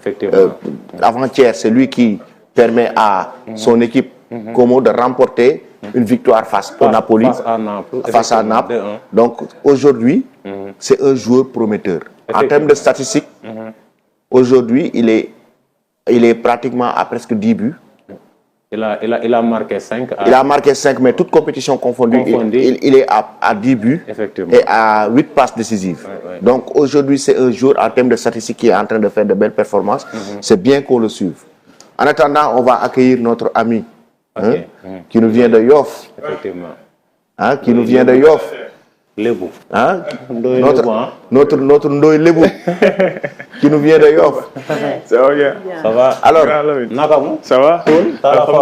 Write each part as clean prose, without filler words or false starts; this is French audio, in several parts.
Effectivement. Avant-hier, c'est lui qui permet à son équipe Como de remporter une victoire face au Napoli. Face à Naples. Donc aujourd'hui, c'est un joueur prometteur. En termes de statistiques, aujourd'hui, il est pratiquement à presque 10 buts. Il a marqué 5. Il a marqué 5, mais toutes compétitions confondues, il est à 10 buts et à 8 passes décisives. Donc aujourd'hui, c'est un joueur en termes de statistiques qui est en train de faire de belles performances. C'est bien qu'on le suive. En attendant, on va accueillir notre ami qui nous vient de Yoff. Effectivement. Qui nous vient de Yoff. Lebou. Notre Ndoye Lebou qui nous vient de Yoff. Ça va bien. Ça va. Alors, ça va.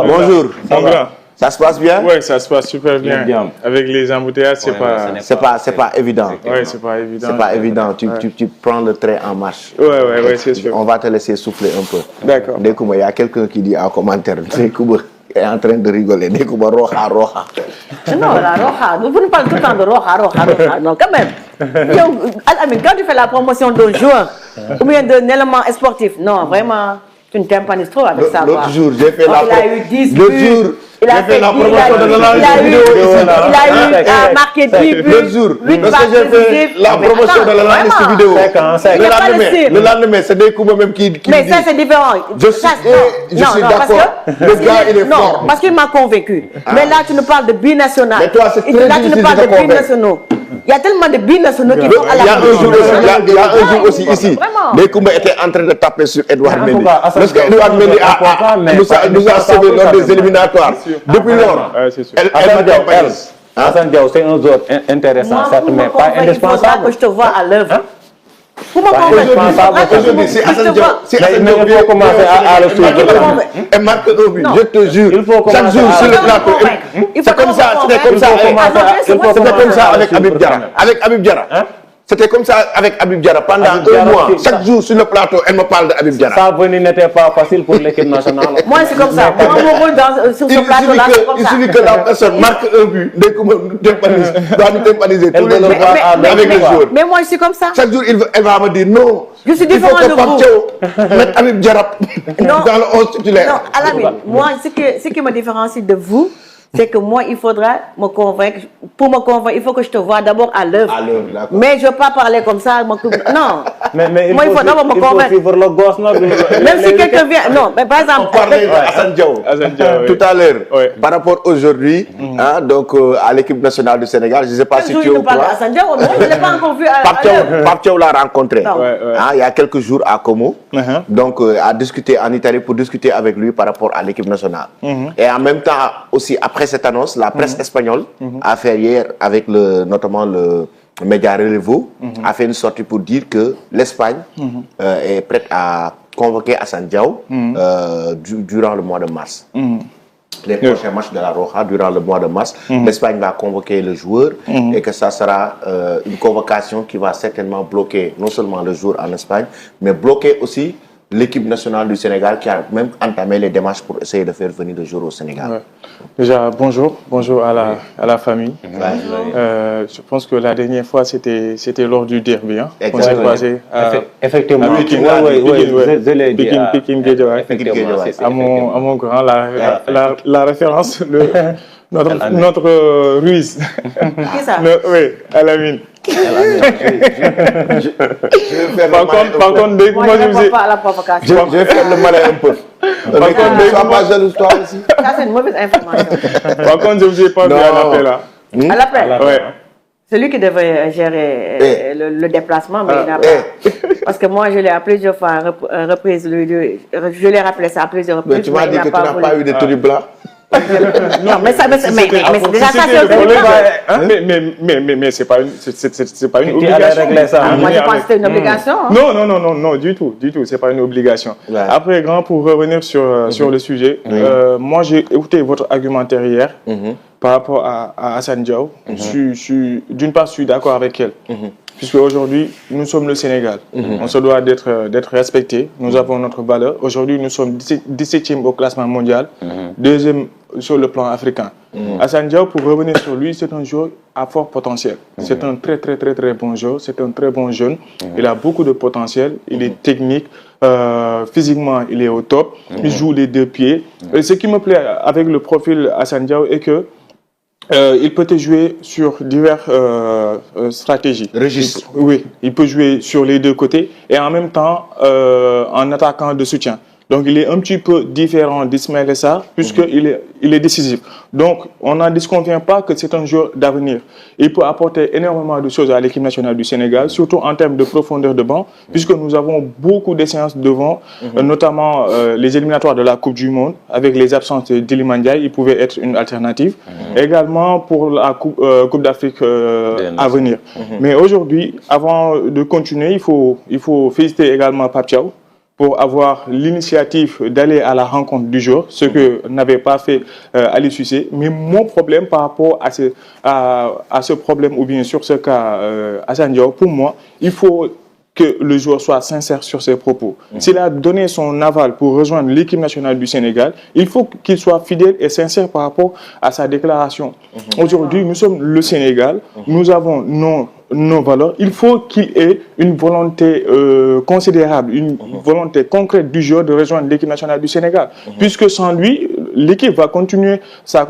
Bonjour. Ça va. Ça se passe bien? Oui, ça se passe super bien. Avec les embouteillages, c'est pas évident. Oui, c'est pas évident. C'est pas évident. Tu prends le trait en marche. Oui, c'est sûr. On va te laisser souffler un peu. D'accord. Il y a quelqu'un qui dit en commentaire, Nekouba est en train de rigoler. Nekouba roja. Non, la roja. Vous nous parlez tout le temps de roja. Non, quand même. Quand tu fais la promotion d'un joueur ou bien d'un élément sportif, non, vraiment, tu ne t'impannes trop avec ça. L'autre jour, j'ai fait il a fait la promotion de il a eu marqué 10 buts. L'autre jour, lorsque j'ai fait la promotion de l'analyste vidéo, le lendemain, c'est des coups même qui mais ça, c'est différent. Je suis d'accord. Le gars, il est fort. Non, parce qu'il m'a convaincu. Mais là, tu nous parles de binational. Mais toi, c'est très là, tu nous parles de binationaux. Il y a tellement de binationaux qui vont à la Il y a un jour aussi ici. Nekouba était en train de taper sur Edouard Mendy. Lorsque Edouard Mendy nous a sauvé lors des éliminatoires. Depuis lors, Hassan Diao, c'est un joueur intéressant, certes, mais pas indispensable. Que je te vois à l'œuvre. Aujourd'hui, c'est Hassan Diao. Il faut commencer à le suivre. Elle marque un but, je te jure. Chaque jour sur le plateau. C'est comme ça, c'était comme ça avec Habib Diarra. Avec Habib Diarra. C'était comme ça avec Habib Diarra pendant un mois. Chaque jour sur le plateau, elle me parle de Habib Diarra. Sa venue n'était pas facile pour l'équipe nationale. Moi, c'est comme ça. Moi, mon rôle sur ce plateau-là, c'est comme ça. Il suffit que la personne marque un but, doit nous tympaniser tous les jours avec les joueurs. Mais moi, je suis comme ça. Chaque jour, elle va me dire non. Je suis différent de vous. Mettre Habib Diarra dans le 11 titulaire. Non, Alamine, moi, ce qui me différencie de vous, c'est que moi, il faudra me convaincre. Pour me convaincre, il faut que je te voie d'abord à l'œuvre. Mais je ne veux pas parler comme ça. Non. Mais moi, il faut d'abord me convaincre. Il faut suivre le gosse. Même si quelqu'un vient. Non, mais par exemple. On parlait d'Hassan Diao tout à l'heure. Par rapport aujourd'hui, donc à l'équipe nationale du Sénégal, je ne sais pas si tu es au courant. Hassan Diao, moi, je ne l'ai pas encore vu. Pape Thiaw l'a rencontré il y a quelques jours à Como. Donc, à discuter en Italie pour discuter avec lui par rapport à l'équipe nationale. Et en même temps, aussi, après cette annonce, la presse espagnole a fait hier, avec notamment le média Relevo, a fait une sortie pour dire que l'Espagne est prête à convoquer Hassan Diao durant le mois de mars. Les prochains matchs de la Roja durant le mois de mars, l'Espagne va convoquer le joueur et que ça sera une convocation qui va certainement bloquer non seulement le joueur en Espagne, mais bloquer aussi l'équipe nationale du Sénégal qui a même entamé les démarches pour essayer de faire venir le joueur au Sénégal. Déjà, bonjour à la famille. Je pense que la dernière fois, c'était lors du derby. On s'est croisé effectivement. Pikine Guédiawaye. À mon grand, la référence, notre Ruiz. Qui ça? Oui, Alamine. Par contre, dès que moi je me dis... Je vais faire le malin un peu. Par contre, ne sois pas jaloux toi aussi. Ça, c'est une mauvaise information. Par contre, je ne vous ai pas vu à l'appel là. À l'appel? Oui. C'est lui qui devait gérer le déplacement, mais il n'a pas. Parce que moi, je l'ai appelé plusieurs fois, je l'ai rappelé ça à plusieurs reprises. Mais tu m'as dit que tu n'as pas eu de tenue blanc. Non, mais ça, déjà ça, c'est le mais c'est pas une obligation. Moi, je pense que c'était une obligation. Non, du tout, c'est pas une obligation. Après, grand, pour revenir sur le sujet, moi, j'ai écouté votre argumentaire hier par rapport à Hassan Diao. D'une part, je suis d'accord avec elle. puisque aujourd'hui, nous sommes le Sénégal. On se doit d'être respecté. Nous avons notre valeur. Aujourd'hui, nous sommes 17e au classement mondial, 2e sur le plan africain. Assane Diao, pour revenir sur lui, c'est un joueur à fort potentiel. C'est un très bon joueur. C'est un très bon jeune. Il a beaucoup de potentiel. Il est technique. Physiquement, il est au top. Il joue les 2 pieds. Et ce qui me plaît avec le profil Assane Diao est que il peut jouer sur diverses stratégies. Registre. Oui, il peut jouer sur les 2 côtés et en même temps en attaquant de soutien. Donc il est un petit peu différent d'Ismaël Sarr puisqu'il est décisif. Donc on n'en disconvient pas que c'est un joueur d'avenir. Il peut apporter énormément de choses à l'équipe nationale du Sénégal, surtout en termes de profondeur de banc, puisque nous avons beaucoup de séances devant, notamment les éliminatoires de la Coupe du Monde, avec les absences d'Iliman Ndiaye, il pouvait être une alternative. Également pour la Coupe d'Afrique à venir. Mais aujourd'hui, avant de continuer, il faut féliciter également Pape Thiaw pour avoir l'initiative d'aller à la rencontre du jour, ce que n'avait pas fait Ali Cissé. Mais mon problème par rapport à ce problème, ou bien sur ce cas Assane Diao, pour moi, il faut que le joueur soit sincère sur ses propos. S'il a donné son aval pour rejoindre l'équipe nationale du Sénégal, il faut qu'il soit fidèle et sincère par rapport à sa déclaration. Aujourd'hui, nous sommes le Sénégal, nous avons nos valeurs. Il faut qu'il ait une volonté considérable, une volonté concrète du joueur de rejoindre l'équipe nationale du Sénégal. Puisque sans lui, l'équipe va continuer sa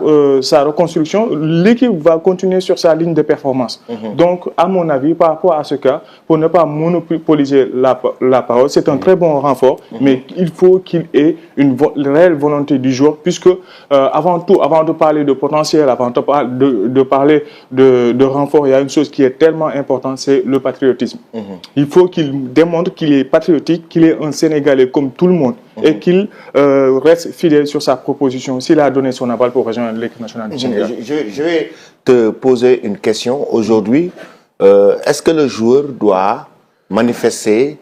reconstruction, l'équipe va continuer sur sa ligne de performance. Donc, à mon avis, par rapport à ce cas, pour ne pas monopoliser la parole, c'est un très bon renfort, mais il faut qu'il ait une réelle volonté du joueur, puisque avant tout, avant de parler de potentiel, avant de parler de renfort, il y a une chose qui est tellement importante, c'est le patriotisme. Il faut qu'il démontre qu'il est patriotique, qu'il est un Sénégalais comme tout le monde, et qu'il reste fidèle sur sa proposition s'il a donné son aval pour rejoindre l'équipe nationale du Sénégal. Je vais te poser une question. Aujourd'hui, est-ce que le joueur doit manifester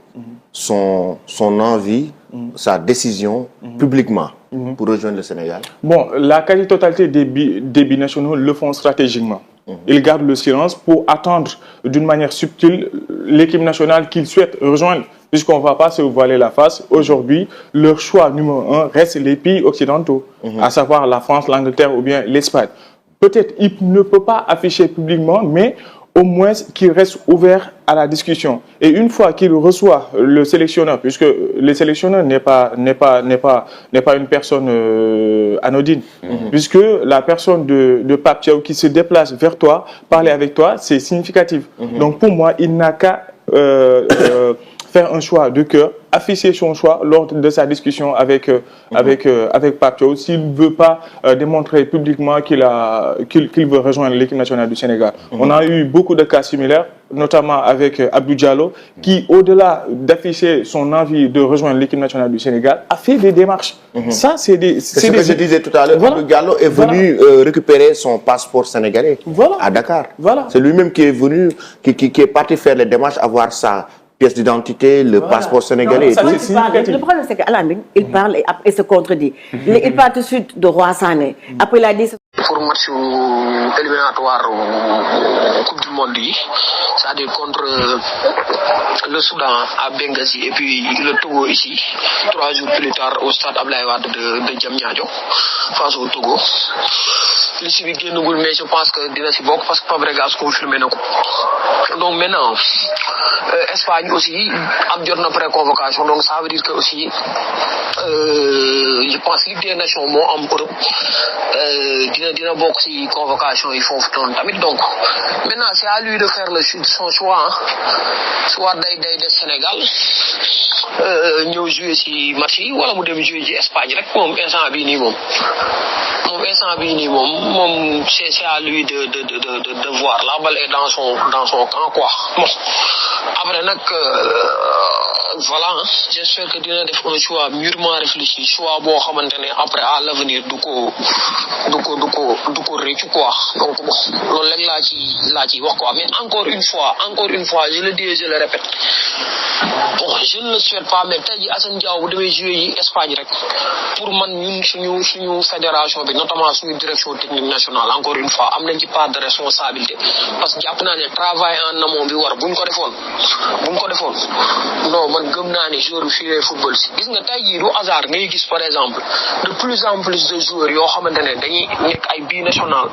son envie, sa décision publiquement pour rejoindre le Sénégal? Bon, la quasi-totalité des binationaux le font stratégiquement. Ils gardent le silence pour attendre d'une manière subtile l'équipe nationale qu'ils souhaitent rejoindre, puisqu'on ne va pas se voiler la face. Aujourd'hui, leur choix numéro 1 reste les pays occidentaux, à savoir la France, l'Angleterre ou bien l'Espagne. Peut-être il ne peut pas afficher publiquement, mais au moins qu'il reste ouvert à la discussion. Et une fois qu'il reçoit le sélectionneur, puisque le sélectionneur n'est pas une personne anodine, puisque la personne de Pape Thiaw qui se déplace vers toi, parler avec toi, c'est significatif. Donc pour moi, il n'a qu'à faire un choix de cœur, afficher son choix lors de sa discussion avec Pape Thiaw, s'il ne veut pas démontrer publiquement qu'il veut rejoindre l'équipe nationale du Sénégal. On a eu beaucoup de cas similaires, notamment avec Abdou Diallo, qui, au-delà d'afficher son envie de rejoindre l'équipe nationale du Sénégal, a fait des démarches. Ça, c'est ce que je disais tout à l'heure. Voilà. Abdou Diallo est venu récupérer son passeport sénégalais à Dakar. Voilà. C'est lui-même qui est venu, qui est parti faire les démarches, avoir sa pièce d'identité, le passeport sénégalais. Non, le problème, c'est qu'Alamine, il parle et après, il se contredit. Il parle tout de suite de Roi Sané. Après, il a dit... Pour match éliminatoire Coupe du Monde, c'est-à-dire contre le Soudan à Benghazi et puis le Togo ici, 3 jours plus tard au stade Abdoulaye Wade de Diamniadio, face au Togo. Liste bi génnagul, mais je pense que dina si bokk parce que Fabregas confirmé na ko. Donc maintenant, Espagne aussi am jot na pré-convocation, donc ça veut dire que aussi je pense Ligue des Nations moo am Europe dina bokk ci convocation yi foofu noonu tamit. Donc maintenant c'est à lui de faire son choix, soit day des Sénégal ñëw jouer ci match yi wala mu dem jouer ci Espagne rek. Moom instant bii nii moom c'est à lui de voir. La balle est dans son camp quoi. Bon après nag voilà, j'espère que dina def un choix mûrement réfléchi, choix boo xamante ne après à l'avenir du ko réccu quoi. Donc bon loolu rek laa ci wax quoi. Mais encore une fois je le dis et je le répète, bon je ne le souhaite pas, mais tey ji Assane Diao bu demee jouer yi Espagne rek, pour man ñun suñu fédération bi, notamment suñu direction technique technique nationale encore une fois am nañ ci part de responsabilité parce que jàpp naa ne travail en amont bi war buñ ko defoon non man gëm naa ne joueur bi fii football si gis nga tey jii du hasard ngay gis par exemple de plus en plus de joueurs yoo xamante ne dañuy nekk ay binational